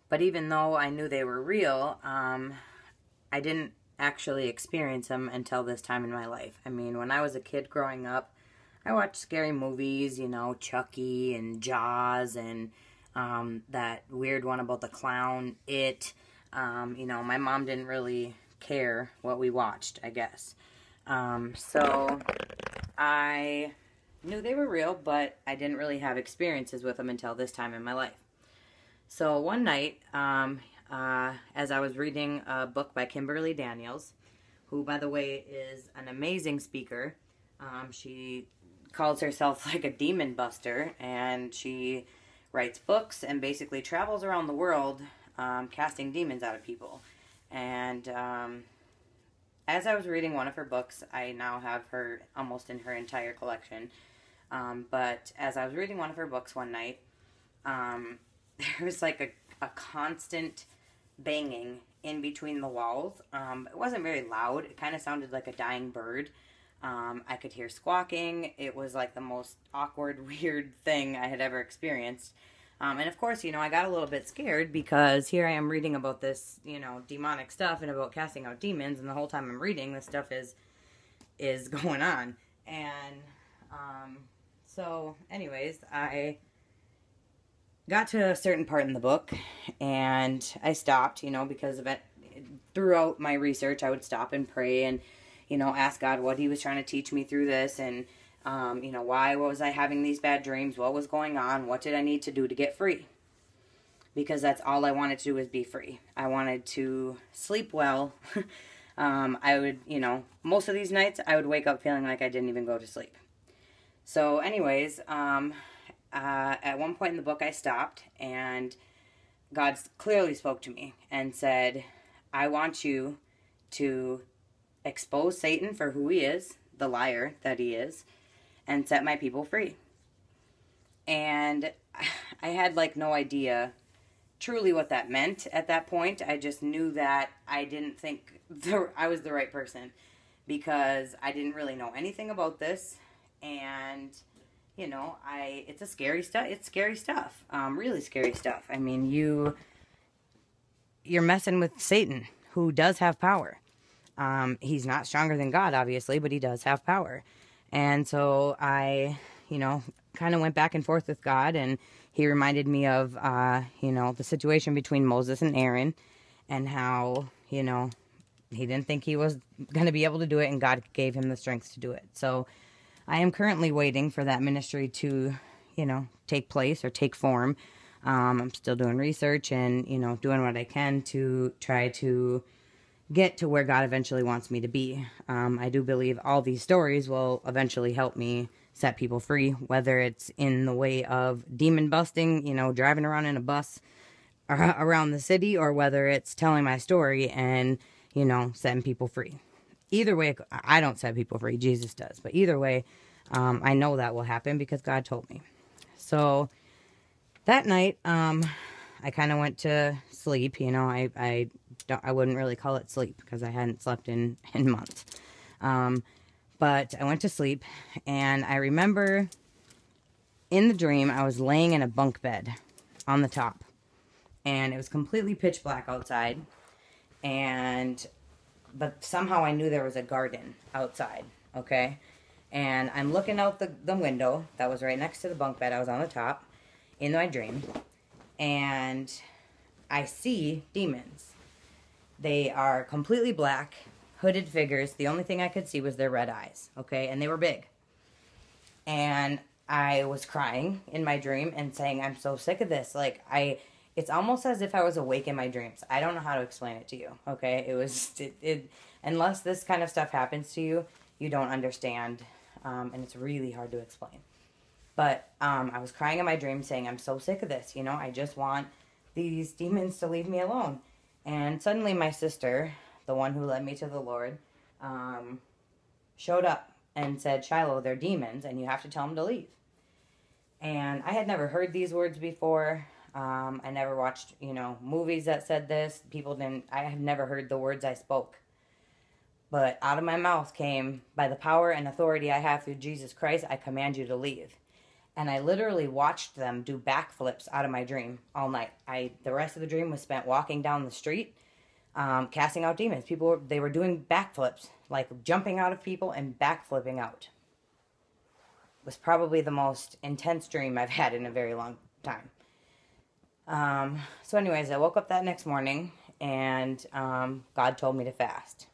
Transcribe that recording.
But even though I knew they were real, I didn't actually experience them until this time in my life. I mean, when I was a kid growing up, I watched scary movies, you know, Chucky and Jaws and that weird one about the clown, It. You know, my mom didn't really care what we watched, I guess. So I knew they were real, but I didn't really have experiences with them until this time in my life. So one night, as I was reading a book by Kimberly Daniels, who, by the way, is an amazing speaker. She calls herself like a demon buster, and she writes books and basically travels around the world casting demons out of people. And as I was reading one of her books, I now have her almost in her entire collection. But as I was reading one of her books one night, there was like a constant banging in between the walls. It wasn't very loud. It kind of sounded like a dying bird. I could hear squawking. It was like the most awkward, weird thing I had ever experienced. And of course, you know, I got a little bit scared because here I am reading about this, you know, demonic stuff and about casting out demons, and the whole time I'm reading, this stuff is going on. And so anyways, I got to a certain part in the book, and I stopped, you know, because of it. Throughout my research, I would stop and pray and, you know, ask God what he was trying to teach me through this, and, you know, why was I having these bad dreams? What was going on? What did I need to do to get free? Because that's all I wanted to do was be free. I wanted to sleep well. I would, you know, most of these nights, I would wake up feeling like I didn't even go to sleep. So anyways, at one point in the book, I stopped, and God clearly spoke to me and said, I want you to expose Satan for who he is, the liar that he is, and set my people free. And I had like no idea truly what that meant at that point. I just knew that I didn't think I was the right person, because I didn't really know anything about this. And you know, it's scary stuff. It's scary stuff. Really scary stuff. I mean, you're messing with Satan, who does have power. He's not stronger than God, obviously, but he does have power. And so I, you know, kind of went back and forth with God, and he reminded me of, you know, the situation between Moses and Aaron, and how, you know, he didn't think he was going to be able to do it, and God gave him the strength to do it. So I am currently waiting for that ministry to, you know, take place or take form. I'm still doing research and, you know, doing what I can to try to get to where God eventually wants me to be. I do believe all these stories will eventually help me set people free, whether it's in the way of demon busting, you know, driving around in a bus around the city, or whether it's telling my story and, you know, setting people free. Either way, I don't set people free. Jesus does. But either way, I know that will happen because God told me. So that night, I kind of went to sleep. You know, I wouldn't really call it sleep because I hadn't slept in months. But I went to sleep, and I remember in the dream, I was laying in a bunk bed on the top, and it was completely pitch black outside, but somehow I knew there was a garden outside, okay? And I'm looking out the window that was right next to the bunk bed. I was on the top in my dream, and I see demons. They are completely black, hooded figures. The only thing I could see was their red eyes, okay? And they were big. And I was crying in my dream and saying, I'm so sick of this. Like, it's almost as if I was awake in my dreams. I don't know how to explain it to you, okay? Unless this kind of stuff happens to you, you don't understand, and it's really hard to explain. But I was crying in my dream saying, I'm so sick of this, you know? I just want these demons to leave me alone. And suddenly my sister, the one who led me to the Lord, showed up and said, Shiloh, they're demons, and you have to tell them to leave. And I had never heard these words before. I never watched, you know, movies that said this. I have never heard the words I spoke. But out of my mouth came, by the power and authority I have through Jesus Christ, I command you to leave. And I literally watched them do backflips out of my dream all night. The rest of the dream was spent walking down the street, casting out demons. They were doing backflips, like jumping out of people and backflipping out. It was probably the most intense dream I've had in a very long time. So anyways, I woke up that next morning, and God told me to fast.